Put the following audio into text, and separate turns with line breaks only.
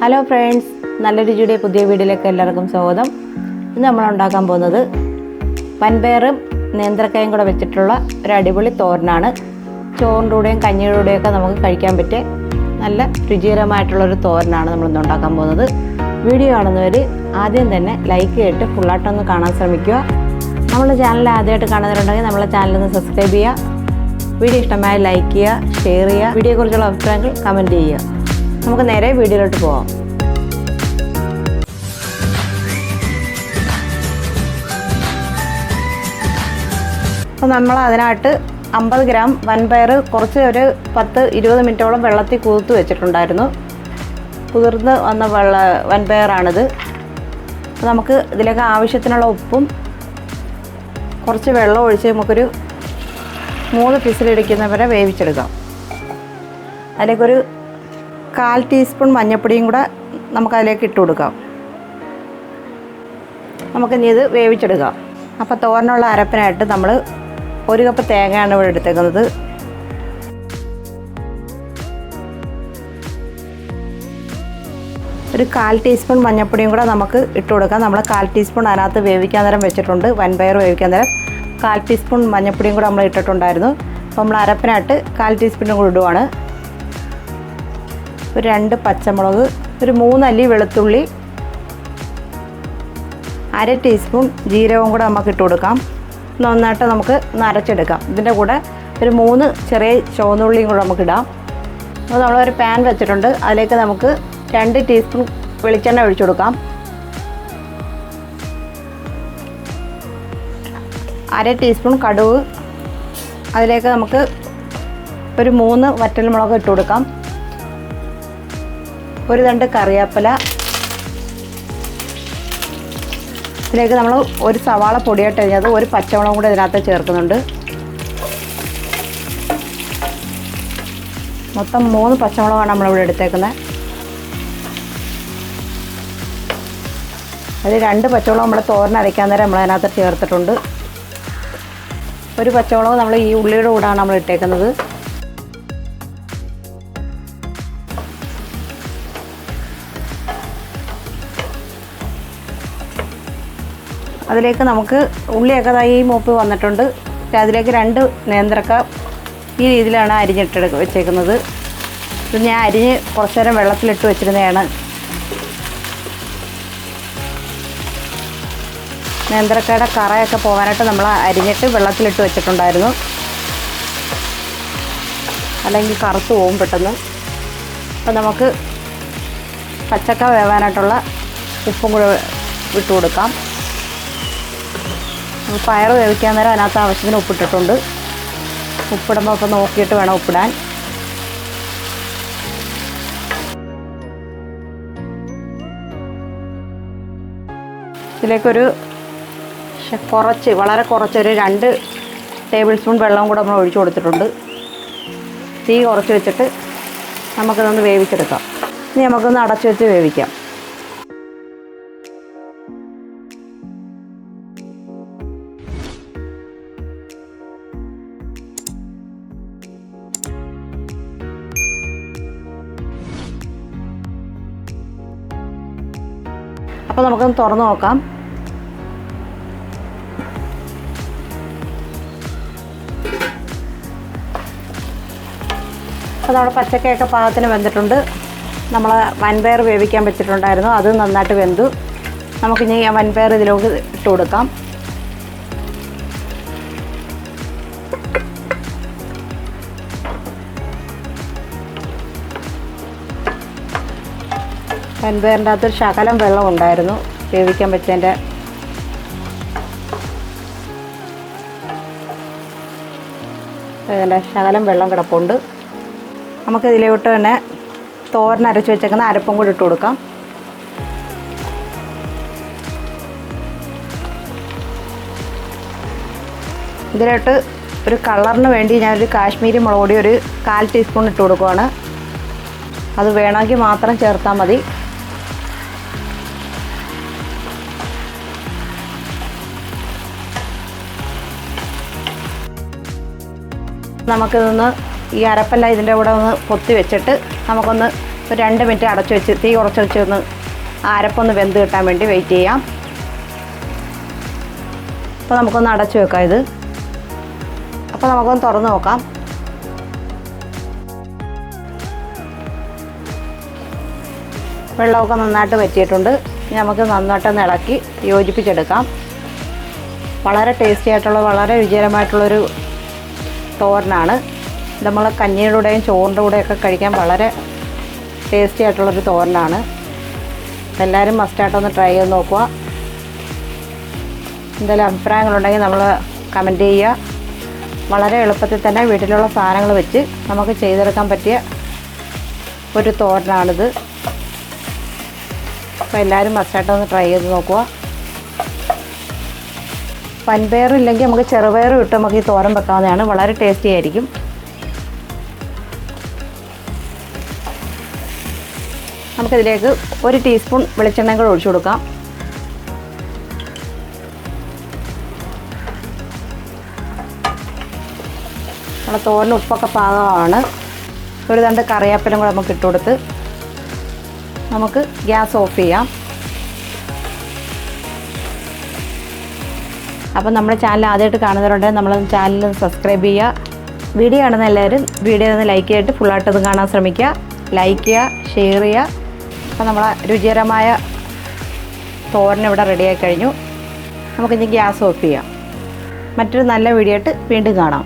Hello friends, നല്ല രുചിയുടെ പുതിയ വീഡിയോയിലേക്ക് എല്ലാവർക്കും സ്വാഗതം. ഇന്ന് നമ്മൾ ഉണ്ടാക്കാൻ പോകുന്നത് വൻപയറും നേന്ത്രക്കായും കൂടെ വെച്ചിട്ടുള്ള ഒരു അടിപൊളി തോരനാണ്. ചോറിൻ്റെ കൂടെയും കഞ്ഞിയുടെ കൂടെയൊക്കെ നമുക്ക് കഴിക്കാൻ പറ്റിയ നല്ല രുചികരമായിട്ടുള്ളൊരു തോരനാണ് നമ്മളിന്ന് ഉണ്ടാക്കാൻ പോകുന്നത്. വീഡിയോ കാണുന്നവർ ആദ്യം തന്നെ ലൈക്ക് ചെയ്തിട്ട് ഫുള്ളായിട്ടൊന്ന് കാണാൻ ശ്രമിക്കുക. നമ്മുടെ ചാനൽ ആദ്യമായിട്ട് കാണുന്നവരുണ്ടെങ്കിൽ നമ്മളെ ചാനലൊന്ന് സബ്സ്ക്രൈബ് ചെയ്യുക. വീഡിയോ ഇഷ്ടമായി ലൈക്ക് ചെയ്യുക, ഷെയർ ചെയ്യുക, വീഡിയോയെക്കുറിച്ചുള്ള അഭിപ്രായങ്ങൾ കമൻറ്റ് ചെയ്യുക. നമുക്ക് നേരെ വീഡിയോയിലോട്ട് പോകാം. അപ്പോൾ നമ്മൾ അതിനായിട്ട് 50 ഗ്രാം വൻപയർ കുറച്ച് ഒരു 10-20 മിനിറ്റോളം വെള്ളത്തിൽ കുതിർത്ത് വെച്ചിട്ടുണ്ടായിരുന്നു. കുതിർന്ന് വന്ന വൻപയറാണിത്. അപ്പോൾ നമുക്ക് ഇതിലേക്ക് ആവശ്യത്തിനുള്ള ഉപ്പും കുറച്ച് വെള്ളം ഒഴിച്ച് നമുക്കൊരു 3 വിസിലടിക്കുന്ന വരെ വേവിച്ചെടുക്കാം. അതിലേക്കൊരു 1/4 ടീസ്പൂൺ മഞ്ഞൾപ്പൊടിയും കൂടെ നമുക്കതിലേക്ക് ഇട്ട് കൊടുക്കാം. നമുക്കിനി ഇത് വേവിച്ചെടുക്കാം. അപ്പോൾ തോരനുള്ള അരപ്പിനായിട്ട് നമ്മൾ 1 കപ്പ് തേങ്ങയാണ് ഇവിടെ എടുത്തേക്കുന്നത്. ഒരു 1/4 ടീസ്പൂൺ മഞ്ഞൾപ്പൊടിയും കൂടെ നമുക്ക് ഇട്ട് കൊടുക്കാം. നമ്മൾ 1/4 ടീസ്പൂൺ അതിനകത്ത് വേവിക്കാൻ നേരം വെച്ചിട്ടുണ്ട്. വൻപയർ വേവിക്കാൻ നേരം 1/4 ടീസ്പൂൺ മഞ്ഞൾപ്പൊടിയും കൂടെ നമ്മൾ ഇട്ടിട്ടുണ്ടായിരുന്നു. അപ്പോൾ നമ്മൾ അരപ്പിനായിട്ട് 1/4 ടീസ്പൂണും കൂടെ ഇടുവാണ്. ഒരു 2 പച്ചമുളക്, ഒരു 3 അല്ലി വെളുത്തുള്ളി, 1/2 ടീസ്പൂൺ ജീരകവും കൂടെ നമുക്ക് ഇട്ട് കൊടുക്കാം. നന്നായിട്ട് നമുക്ക് അരച്ചെടുക്കാം. ഇതിൻ്റെ കൂടെ ഒരു 3 ചെറിയ ചുവന്നുള്ളിയും കൂടെ നമുക്കിടാം. അപ്പോൾ നമ്മളൊരു പാൻ വെച്ചിട്ടുണ്ട്. അതിലേക്ക് നമുക്ക് 2 ടീസ്പൂൺ വെളിച്ചെണ്ണ ഒഴിച്ചു കൊടുക്കാം. 1/2 ടീസ്പൂൺ കടുക്, അതിലേക്ക് നമുക്ക് ഒരു 3 വറ്റൽമുളക് ഇട്ട് കൊടുക്കാം. ഒരു തണ്ട് കറിവേപ്പില, ഇതിലേക്ക് നമ്മൾ ഒരു സവാള പൊടിയായിട്ട് കഴിഞ്ഞത്, ഒരു പച്ചമുളകും കൂടെ ഇതിനകത്ത് ചേർക്കുന്നുണ്ട്. മൊത്തം 3 പച്ചമുളകാണ് നമ്മളിവിടെ എടുത്തേക്കുന്നത്. അതിൽ 2 പച്ചമുളക് നമ്മൾ തോരൻ അരയ്ക്കാൻ നേരം നമ്മൾ അതിനകത്ത് ചേർത്തിട്ടുണ്ട്. ഒരു പച്ചമുളക് നമ്മൾ ഈ ഉള്ളിയുടെ കൂടാണ് നമ്മൾ ഇട്ടേക്കുന്നത്. അതിലേക്ക് നമുക്ക് ഉള്ളിയൊക്കെ ഈ മൂപ്പ് വന്നിട്ടുണ്ട്. അതിലേക്ക് 2 നേന്ത്രക്ക ഈ രീതിയിലാണ് അരിഞ്ഞിട്ട് വെച്ചേക്കുന്നത്. ഇത് ഞാൻ അരിഞ്ഞ് കുറച്ച് നേരം വെള്ളത്തിലിട്ട് വെച്ചിരുന്നതാണ്. നേന്ത്രക്കയുടെ കറയൊക്കെ പോകാനായിട്ട് നമ്മൾ അരിഞ്ഞിട്ട് വെള്ളത്തിലിട്ട് വെച്ചിട്ടുണ്ടായിരുന്നു. അല്ലെങ്കിൽ കറുത്ത് പോകും പെട്ടെന്ന്. അപ്പോൾ നമുക്ക് പച്ചക്ക വേവാനായിട്ടുള്ള ഉപ്പും കൂടെ ഇട്ട് കൊടുക്കാം. പയർ വേവിക്കാൻ നേരം അതിനകത്ത് ആവശ്യത്തിന് ഉപ്പിട്ടിട്ടുണ്ട്. ഉപ്പിടുമ്പോൾ ഒക്കെ നോക്കിയിട്ട് വേണം ഉപ്പിടാൻ. ഇതിലേക്കൊരു വളരെ കുറച്ചൊരു 2 ടേബിൾ സ്പൂൺ വെള്ളം കൂടെ നമ്മൾ ഒഴിച്ചു കൊടുത്തിട്ടുണ്ട്. തീ കുറച്ച് വെച്ചിട്ട് നമുക്കിതൊന്ന് വേവിച്ചെടുക്കാം. ഇനി നമുക്കൊന്ന് അടച്ചു വെച്ച് വേവിക്കാം. അപ്പോൾ നമുക്കൊന്ന് തുറന്ന് നോക്കാം. അപ്പോൾ നമ്മുടെ പച്ചക്കയൊക്കെ പാകത്തിന് വെന്തിട്ടുണ്ട്. നമ്മൾ വൻപയർ വേവിക്കാൻ വെച്ചിട്ടുണ്ടായിരുന്നു, അത് നന്നായിട്ട് വെന്തു. നമുക്കിനി ആ വൻപയർ ഇതിലേക്ക് ഇട്ട് കൊടുക്കാം. വൻപയറിൻ്റെ അകത്തൊരു ശകലം വെള്ളം ഉണ്ടായിരുന്നു വേവിക്കാൻ വെച്ചതിൻ്റെ. ഇതിൻ്റെ ശകലം വെള്ളം കിടപ്പുണ്ട്. നമുക്കിതിലോട്ട് തന്നെ തോരൻ അരച്ച് വെച്ചേക്കുന്ന അരപ്പും കൂടി ഇട്ട് കൊടുക്കാം. ഇതിലോട്ട് ഒരു കളറിന് വേണ്ടി ഞാനൊരു കാശ്മീരി മുളക് പൊടി ഒരു 1/4 ടീസ്പൂൺ ഇട്ട് കൊടുക്കുവാണ്. അത് വേണമെങ്കിൽ മാത്രം ചേർത്താൽ മതി. നമുക്കിതൊന്ന് ഈ അരപ്പെല്ലാം ഇതിൻ്റെ കൂടെ ഒന്ന് പൊത്തി വെച്ചിട്ട് നമുക്കൊന്ന് ഒരു 2 മിനിറ്റ് അടച്ചു വെച്ച് തീ കുറച്ച് വെച്ച് ഒന്ന് അരപ്പൊന്ന് വെന്ത് കിട്ടാൻ വേണ്ടി വെയിറ്റ് ചെയ്യാം. അപ്പോൾ നമുക്കൊന്ന് അടച്ചു വെക്കാം ഇത്. അപ്പോൾ നമുക്കൊന്ന് തുറന്ന് നോക്കാം. വെള്ളമൊക്കെ നന്നായിട്ട് വറ്റിയിട്ടുണ്ട്. ഇനി നമുക്ക് നന്നായിട്ടൊന്ന് ഇളക്കി യോജിപ്പിച്ചെടുക്കാം. വളരെ ടേസ്റ്റി ആയിട്ടുള്ള വളരെ രുചികരമായിട്ടുള്ളൊരു തോരനാണ്. നമ്മൾ കഞ്ഞിയുടെ കൂടെയും ചോറിൻ്റെ കൂടെയൊക്കെ കഴിക്കാൻ വളരെ ടേസ്റ്റി ആയിട്ടുള്ളൊരു തോരനാണ്. എല്ലാവരും മസ്റ്റായിട്ടൊന്ന് ട്രൈ ചെയ്ത് നോക്കുക. എന്തെങ്കിലും അഭിപ്രായങ്ങളുണ്ടെങ്കിൽ നമ്മൾ കമൻറ്റ് ചെയ്യുക. വളരെ എളുപ്പത്തിൽ തന്നെ വീട്ടിലുള്ള സാധനങ്ങൾ വെച്ച് നമുക്ക് ചെയ്തെടുക്കാൻ പറ്റിയ ഒരു തോരനാണിത്. അപ്പോൾ എല്ലാവരും മസ്റ്റായിട്ടൊന്ന് ട്രൈ ചെയ്ത് നോക്കുക. വൻപയറില്ലെങ്കിൽ നമുക്ക് ചെറുപയറും ഇട്ട് നമുക്ക് ഈ തോരൻ വെക്കാവുന്നതാണ്. വളരെ ടേസ്റ്റി ആയിരിക്കും. നമുക്കിതിലേക്ക് 1 ടീസ്പൂൺ വെളിച്ചെണ്ണയും കൂടെ ഒഴിച്ചു കൊടുക്കാം. നമ്മുടെ തോരന് ഉപ്പൊക്കെ പാകമാണ്. ഒരു തണ്ട് കറിവേപ്പിലയും കൂടെ നമുക്ക് ഇട്ട് കൊടുത്ത് നമുക്ക് ഗ്യാസ് ഓഫ് ചെയ്യാം. അപ്പം നമ്മുടെ ചാനൽ ആദ്യമായിട്ട് കാണുന്നവരുണ്ടെങ്കിൽ നമ്മൾ ചാനൽ സബ്സ്ക്രൈബ് ചെയ്യുക. വീഡിയോ കാണുന്ന എല്ലാവരും വീഡിയോ ഒന്ന് ലൈക്ക് ചെയ്തിട്ട് ഫുള്ളായിട്ടത് കാണാൻ ശ്രമിക്കുക. ലൈക്ക് ചെയ്യുക, ഷെയർ ചെയ്യുക. അപ്പോൾ നമ്മളെ രുചികരമായ തോരൻ ഇവിടെ റെഡിയായി കഴിഞ്ഞു. നമുക്കിനി ഗ്യാസ് ഓഫ് ചെയ്യാം. മറ്റൊരു നല്ല വീഡിയോ ആയിട്ട് വീണ്ടും കാണാം.